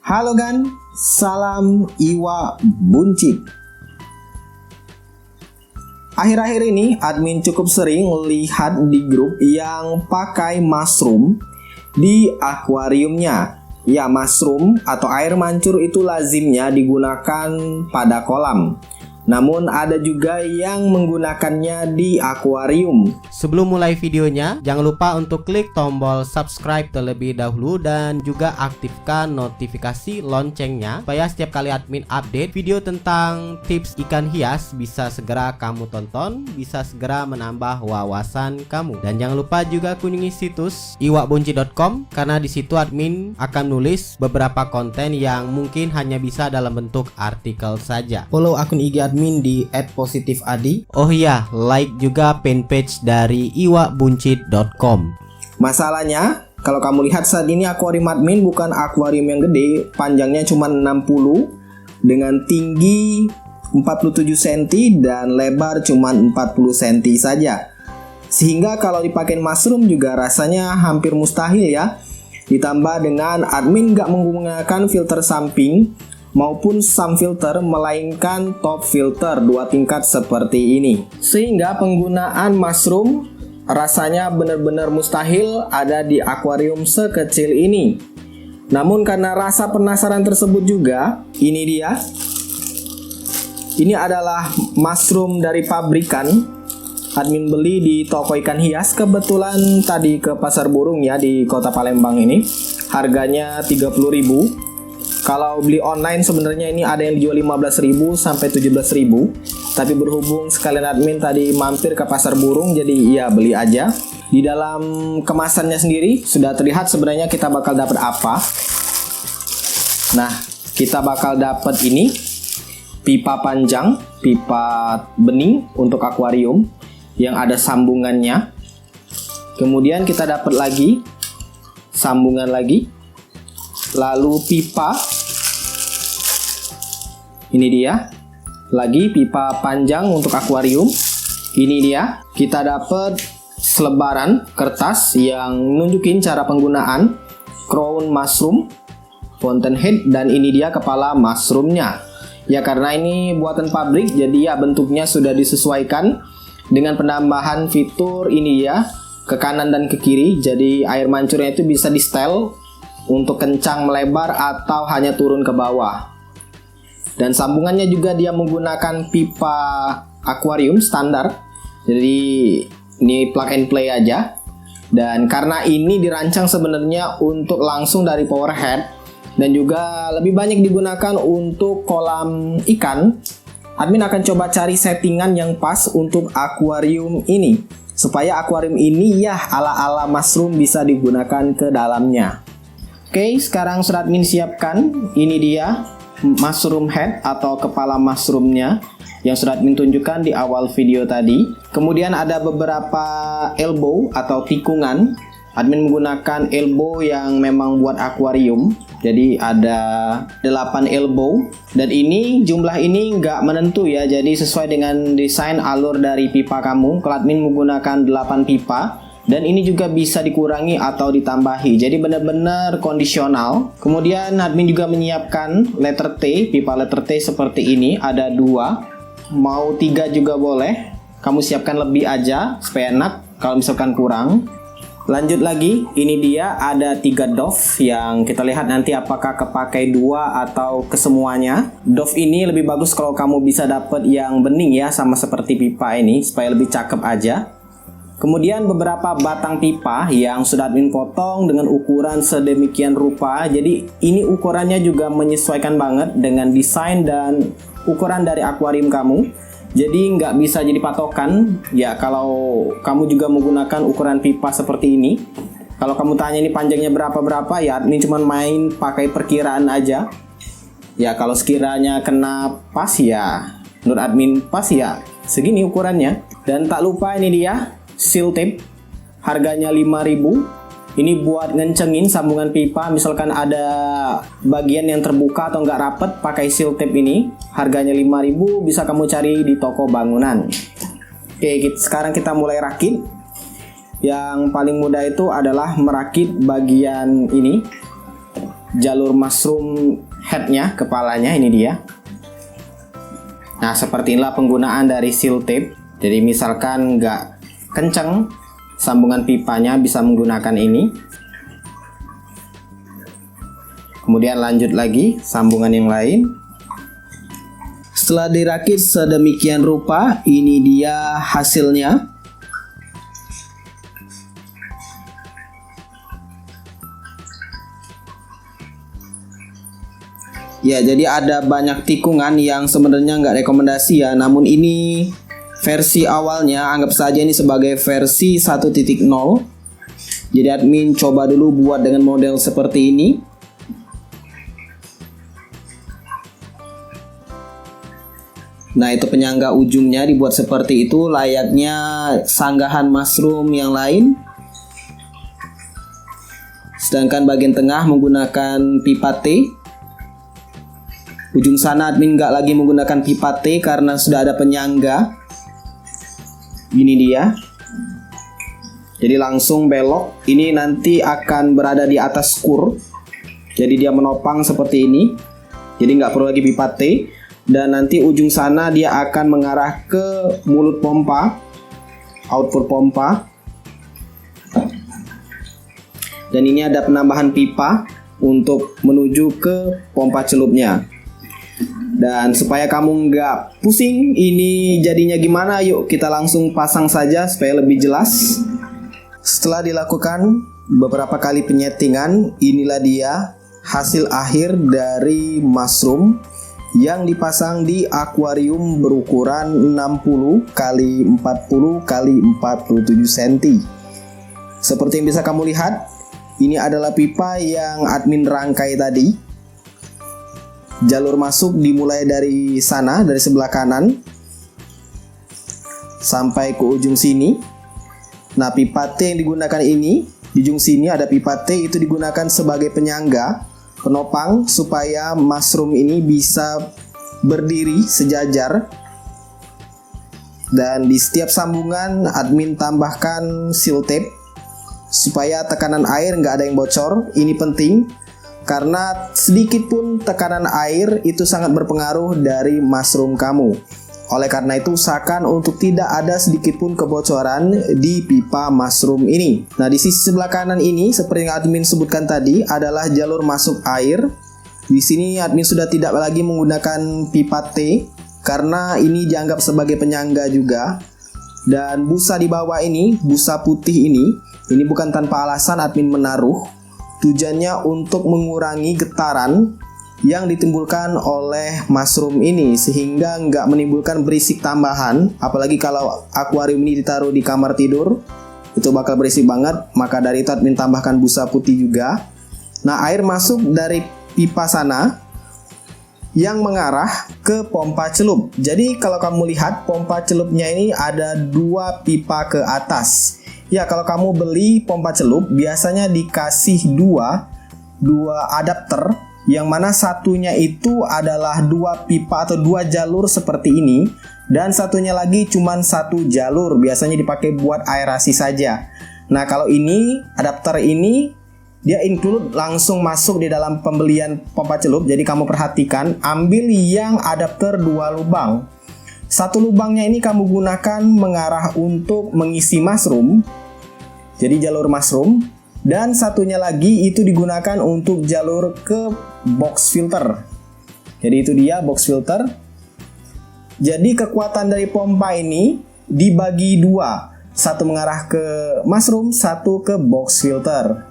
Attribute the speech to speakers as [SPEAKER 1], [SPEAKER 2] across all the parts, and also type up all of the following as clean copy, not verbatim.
[SPEAKER 1] Halo Gan, salam Iwa Buncit. Akhir-akhir ini admin cukup sering lihat di grup yang pakai mushroom di akuariumnya. Ya, mushroom atau air mancur itu lazimnya digunakan pada kolam. Namun ada juga yang menggunakannya di akuarium.
[SPEAKER 2] Sebelum mulai videonya, jangan lupa untuk klik tombol subscribe terlebih dahulu dan juga aktifkan notifikasi loncengnya supaya setiap kali admin update video tentang tips ikan hias bisa segera kamu tonton, bisa segera menambah wawasan kamu. Dan jangan lupa juga kunjungi situs iwabunci.com karena di situ admin akan nulis beberapa konten yang mungkin hanya bisa dalam bentuk artikel saja.
[SPEAKER 1] Follow akun IG admin di @positifadi.
[SPEAKER 2] Oh iya, like juga fanpage dari iwabunci.com.
[SPEAKER 1] Masalahnya, kalau kamu lihat saat ini akuarium admin bukan akuarium yang gede, panjangnya cuma 60 dengan tinggi 47 cm dan lebar cuma 40 cm saja. Sehingga kalau dipakai mushroom juga rasanya hampir mustahil ya. Ditambah dengan admin gak menggunakan filter samping maupun sump filter, melainkan top filter 2 tingkat seperti ini. Sehingga penggunaan mushroom rasanya benar-benar mustahil ada di akuarium sekecil ini. Namun karena rasa penasaran tersebut juga, ini dia. Ini adalah mushroom dari pabrikan. Admin beli di toko ikan hias, kebetulan tadi ke pasar burung ya di kota Palembang ini. Harganya 30.000. Kalau beli online sebenarnya ini ada yang dijual 15.000 sampai 17.000. Tapi berhubung sekalian admin tadi mampir ke pasar burung, jadi ya beli aja. Di dalam kemasannya sendiri sudah terlihat sebenarnya kita bakal dapat apa. Nah, kita bakal dapat ini pipa panjang, pipa bening untuk akuarium yang ada sambungannya. Kemudian kita dapat lagi sambungan lagi. Lalu pipa, ini dia, lagi pipa panjang untuk akuarium. Ini dia, kita dapat selebaran kertas yang nunjukin cara penggunaan crown mushroom, fountain head, dan ini dia kepala mushroomnya. Ya karena ini buatan pabrik, jadi ya bentuknya sudah disesuaikan dengan penambahan fitur ini ya, ke kanan dan ke kiri. Jadi air mancurnya itu bisa di setel untuk kencang melebar atau hanya turun ke bawah. Dan sambungannya juga dia menggunakan pipa akuarium standar. Jadi ini plug and play aja. Dan karena ini dirancang sebenarnya untuk langsung dari power head dan juga lebih banyak digunakan untuk kolam ikan, admin akan coba cari settingan yang pas untuk akuarium ini supaya akuarium ini ya ala-ala mushroom bisa digunakan ke dalamnya. Oke, sekarang sudah admin siapkan. Ini dia mushroom head atau kepala mushroomnya yang sudah admin tunjukkan di awal video tadi. Kemudian ada beberapa elbow atau tikungan. Admin menggunakan elbow yang memang buat akuarium. Jadi ada 8 elbow. Dan ini jumlah ini nggak menentu ya. Jadi sesuai dengan desain alur dari pipa kamu. Kalau admin menggunakan 8 pipa. Dan ini juga bisa dikurangi atau ditambahi. Jadi benar-benar kondisional. Kemudian admin juga menyiapkan letter T, pipa letter T seperti ini. Ada 2, mau 3 juga boleh. Kamu siapkan lebih aja supaya enak kalau misalkan kurang. Lanjut lagi, ini dia ada 3 dove yang kita lihat nanti apakah kepakai 2 atau kesemuanya. Dove ini lebih bagus kalau kamu bisa dapat yang bening ya, sama seperti pipa ini supaya lebih cakep aja. Kemudian beberapa batang pipa yang sudah admin potong dengan ukuran sedemikian rupa. Jadi ini ukurannya juga menyesuaikan banget dengan desain dan ukuran dari akuarium kamu. Jadi nggak bisa jadi patokan ya kalau kamu juga menggunakan ukuran pipa seperti ini. Kalau kamu tanya ini panjangnya berapa ya admin cuma main pakai perkiraan aja. Ya kalau sekiranya kena pas ya menurut admin pas ya segini ukurannya. Dan tak lupa ini dia seal tape, harganya 5.000. Ini buat ngencengin sambungan pipa, misalkan ada bagian yang terbuka atau nggak rapet, pakai seal tape ini. Harganya 5.000, bisa kamu cari di toko bangunan. Oke, sekarang kita mulai rakit. Yang paling mudah itu adalah merakit bagian ini. jalur mushroom headnya, kepalanya ini dia. Nah, seperti inilah penggunaan dari seal tape. Jadi misalkan nggak kenceng sambungan pipanya, bisa menggunakan ini. Kemudian lanjut lagi sambungan yang lain. Setelah dirakit sedemikian rupa, ini dia hasilnya. Ya, jadi ada banyak tikungan yang sebenarnya nggak rekomendasi ya. Namun ini versi awalnya, anggap saja ini sebagai versi 1.0. Jadi admin coba dulu buat dengan model seperti ini. Nah, itu penyangga ujungnya dibuat seperti itu, layaknya sanggahan mushroom yang lain. Sedangkan bagian tengah menggunakan pipa T. Ujung sana admin nggak lagi menggunakan pipa T karena sudah ada penyangga. Ini dia. Jadi langsung belok. Ini nanti akan berada di atas skur. Jadi dia menopang seperti ini. Jadi nggak perlu lagi pipa T. Dan nanti ujung sana dia akan mengarah ke mulut pompa, output pompa. Dan ini ada penambahan pipa untuk menuju ke pompa celupnya. Dan supaya kamu nggak pusing ini jadinya gimana, yuk kita langsung pasang saja supaya lebih jelas. Setelah dilakukan beberapa kali penyetingan, inilah dia hasil akhir dari mushroom yang dipasang di akuarium berukuran 60 x 40 x 47 cm. Seperti yang bisa kamu lihat, ini adalah pipa yang admin rangkai tadi. Jalur masuk dimulai dari sana, dari sebelah kanan sampai ke ujung sini. Nah, pipa T yang digunakan ini, di ujung sini ada pipa T, itu digunakan sebagai penyangga, penopang supaya mushroom ini bisa berdiri sejajar. Dan di setiap sambungan admin tambahkan seal tape supaya tekanan air nggak ada yang bocor. Ini penting karena sedikit pun tekanan air itu sangat berpengaruh dari mushroom kamu. Oleh karena itu usahakan untuk tidak ada sedikit pun kebocoran di pipa mushroom ini. Nah, di sisi sebelah kanan ini seperti yang admin sebutkan tadi adalah jalur masuk air. Di sini admin sudah tidak lagi menggunakan pipa T karena ini dianggap sebagai penyangga juga. Dan busa di bawah ini, busa putih ini bukan tanpa alasan admin menaruh. Tujuannya untuk mengurangi getaran yang ditimbulkan oleh mushroom ini sehingga nggak menimbulkan berisik tambahan. Apalagi kalau akuarium ini ditaruh di kamar tidur, itu bakal berisik banget. Maka dari itu admin tambahkan busa putih juga. Nah, air masuk dari pipa sana yang mengarah ke pompa celup. Jadi kalau kamu lihat pompa celupnya ini ada dua pipa ke atas. Ya, kalau kamu beli pompa celup biasanya dikasih dua adapter, yang mana satunya itu adalah dua pipa atau dua jalur seperti ini, dan satunya lagi cuman satu jalur, biasanya dipakai buat aerasi saja. Nah, kalau ini adapter ini dia include langsung masuk di dalam pembelian pompa celup. Jadi kamu perhatikan, ambil yang adapter dua lubang. Satu lubangnya ini kamu gunakan mengarah untuk mengisi mushroom, jadi jalur mushroom, dan satunya lagi itu digunakan untuk jalur ke box filter. Jadi itu dia box filter. Jadi kekuatan dari pompa ini dibagi dua, satu mengarah ke mushroom, satu ke box filter.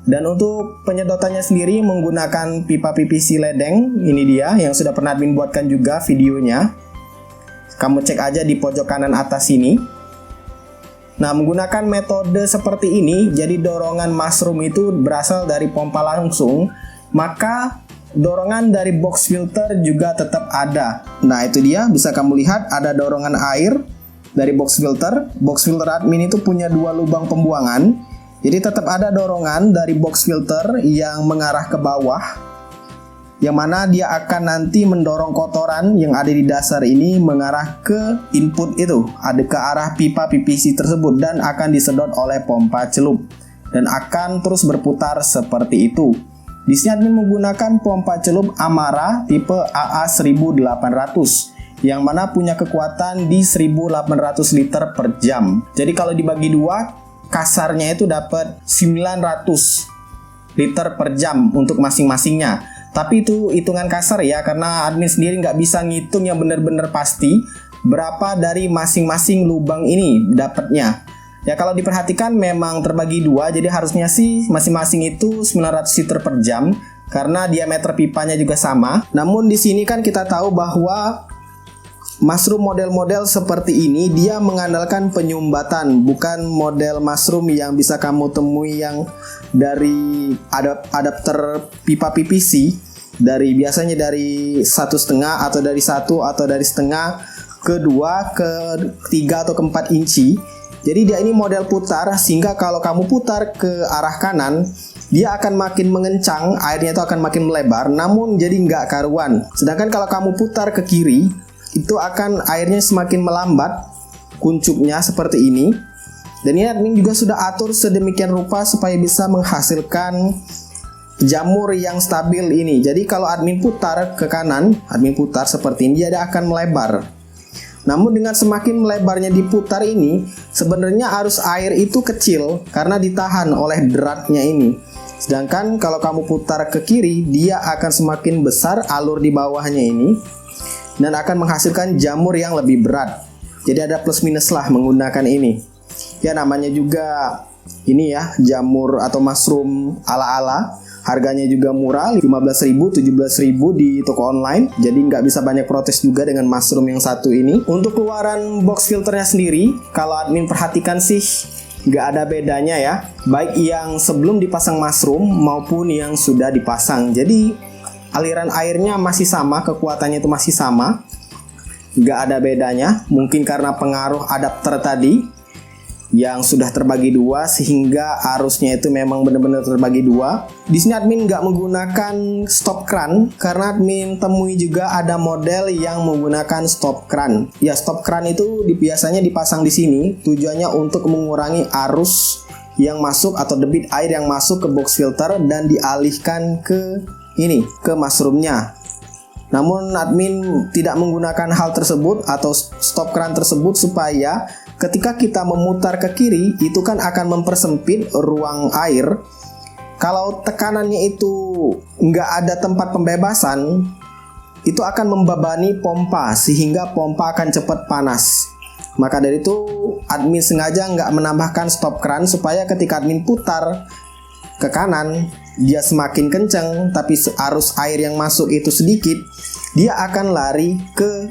[SPEAKER 1] Dan untuk penyedotannya sendiri menggunakan pipa PVC ledeng, ini dia yang sudah pernah admin buatkan juga videonya. Kamu cek aja di pojok kanan atas ini. Nah, menggunakan metode seperti ini, jadi dorongan mushroom itu berasal dari pompa langsung, maka dorongan dari box filter juga tetap ada. Nah, itu dia, bisa kamu lihat ada dorongan air dari box filter. Box filter admin itu punya dua lubang pembuangan, jadi tetap ada dorongan dari box filter yang mengarah ke bawah, yang mana dia akan nanti mendorong kotoran yang ada di dasar ini mengarah ke input itu, ada ke arah pipa PVC tersebut, dan akan disedot oleh pompa celup dan akan terus berputar seperti itu. Di sini admin menggunakan pompa celup Amara tipe AA 1800 yang mana punya kekuatan di 1800 liter per jam. Jadi kalau dibagi dua, kasarnya itu dapat 900 liter per jam untuk masing-masingnya. Tapi itu hitungan kasar ya, karena admin sendiri nggak bisa ngitung yang benar-benar pasti berapa dari masing-masing lubang ini dapatnya. Ya kalau diperhatikan memang terbagi dua, jadi harusnya sih masing-masing itu 900 liter per jam karena diameter pipanya juga sama. Namun di sini kan kita tahu bahwa mushroom model-model seperti ini dia mengandalkan penyumbatan, bukan model mushroom yang bisa kamu temui yang dari adapter pipa PVC biasanya dari 1,5 atau dari 1 atau dari setengah ke 2 ke 3 atau ke 4 inci. Jadi dia ini model putar sehingga kalau kamu putar ke arah kanan dia akan makin mengencang, airnya itu akan makin melebar, namun jadi nggak karuan. Sedangkan kalau kamu putar ke kiri itu akan airnya semakin melambat kuncupnya seperti ini. Dan ini admin juga sudah atur sedemikian rupa supaya bisa menghasilkan jamur yang stabil ini. Jadi kalau admin putar ke kanan, admin putar seperti ini, dia akan melebar. Namun dengan semakin melebarnya diputar ini, sebenarnya arus air itu kecil karena ditahan oleh deratnya ini. Sedangkan kalau kamu putar ke kiri, dia akan semakin besar alur di bawahnya ini dan akan menghasilkan jamur yang lebih berat. Jadi ada plus minus lah menggunakan ini. Ya namanya juga ini ya, jamur atau mushroom ala-ala. Harganya juga murah, 15.000, 17.000 di toko online. Jadi nggak bisa banyak protes juga dengan mushroom yang satu ini. Untuk keluaran box filternya sendiri, kalau admin perhatikan sih nggak ada bedanya ya. Baik yang sebelum dipasang mushroom maupun yang sudah dipasang. Jadi aliran airnya masih sama, kekuatannya itu masih sama. Nggak ada bedanya. Mungkin karena pengaruh adapter tadi yang sudah terbagi dua sehingga arusnya itu memang benar-benar terbagi dua. Di sini admin nggak menggunakan stop kran karena admin temui juga ada model yang menggunakan stop kran. Ya stop kran itu biasanya dipasang di sini tujuannya untuk mengurangi arus yang masuk atau debit air yang masuk ke box filter dan dialihkan ke mushroomnya. Namun admin tidak menggunakan hal tersebut atau stop kran tersebut supaya ketika kita memutar ke kiri itu kan akan mempersempit ruang air. Kalau tekanannya itu nggak ada tempat pembebasan, itu akan membebani pompa sehingga pompa akan cepat panas. Maka dari itu admin sengaja nggak menambahkan stop kran supaya ketika admin putar ke kanan dia semakin kencang, tapi arus air yang masuk itu sedikit, dia akan lari ke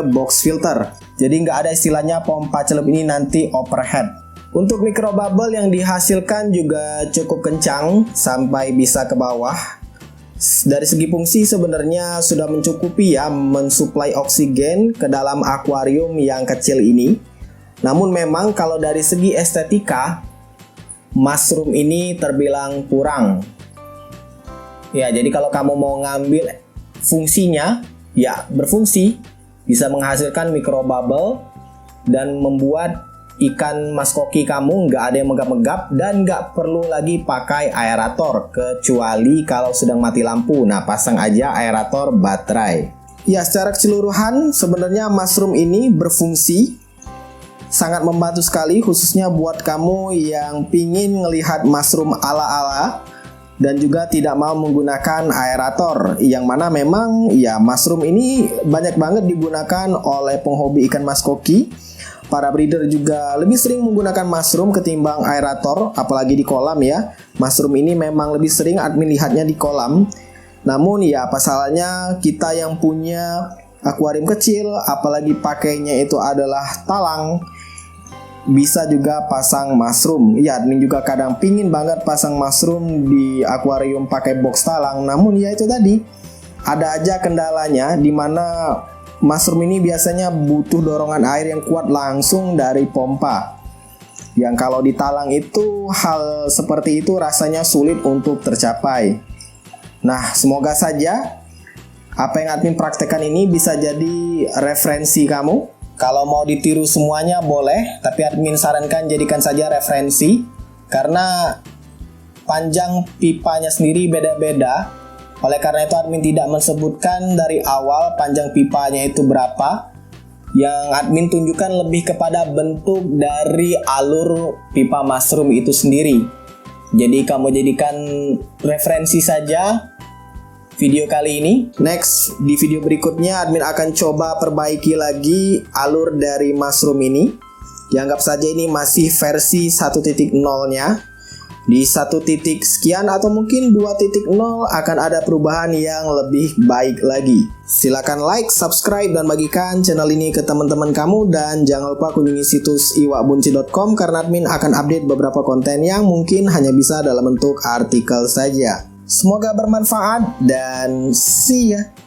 [SPEAKER 1] box filter. Jadi nggak ada istilahnya pompa celup ini nanti overhead. Untuk micro bubble yang dihasilkan juga cukup kencang sampai bisa ke bawah. Dari segi fungsi sebenarnya sudah mencukupi ya mensuplai oksigen ke dalam akuarium yang kecil ini. Namun memang kalau dari segi estetika mushroom ini terbilang kurang. Ya, jadi kalau kamu mau ngambil fungsinya, ya berfungsi, bisa menghasilkan micro bubble dan membuat ikan mas koki kamu nggak ada yang megap-megap dan nggak perlu lagi pakai aerator kecuali kalau sedang mati lampu. Nah, pasang aja aerator baterai. Ya, secara keseluruhan sebenarnya mushroom ini berfungsi sangat membantu sekali khususnya buat kamu yang pingin ngelihat mushroom ala-ala dan juga tidak mau menggunakan aerator, yang mana memang ya mushroom ini banyak banget digunakan oleh penghobi ikan mas koki. Para breeder juga lebih sering menggunakan mushroom ketimbang aerator, apalagi di kolam ya. Mushroom ini memang lebih sering admin lihatnya di kolam. Namun ya apa salahnya kita yang punya akuarium kecil, apalagi pakainya itu adalah talang, bisa juga pasang mushroom. Ya, admin juga kadang pingin banget pasang mushroom di akuarium pakai box talang. Namun ya itu tadi, ada aja kendalanya di mana mushroom ini biasanya butuh dorongan air yang kuat langsung dari pompa. Yang kalau di talang itu hal seperti itu rasanya sulit untuk tercapai. Nah, semoga saja apa yang admin praktekkan ini bisa jadi referensi kamu. Kalau mau ditiru semuanya boleh, tapi admin sarankan jadikan saja referensi. Karena panjang pipanya sendiri beda-beda. Oleh karena itu admin tidak mensebutkan dari awal panjang pipanya itu berapa. Yang admin tunjukkan lebih kepada bentuk dari alur pipa mushroom itu sendiri. Jadi kamu jadikan referensi saja video kali ini. Next, di video berikutnya admin akan coba perbaiki lagi alur dari mushroom ini. Dianggap saja ini masih versi 1.0-nya. Di 1 titik sekian atau mungkin 2.0 akan ada perubahan yang lebih baik lagi. Silakan like, subscribe, dan bagikan channel ini ke teman-teman kamu. Dan jangan lupa kunjungi situs iwakbunci.com karena admin akan update beberapa konten yang mungkin hanya bisa dalam bentuk artikel saja. Semoga bermanfaat dan see ya!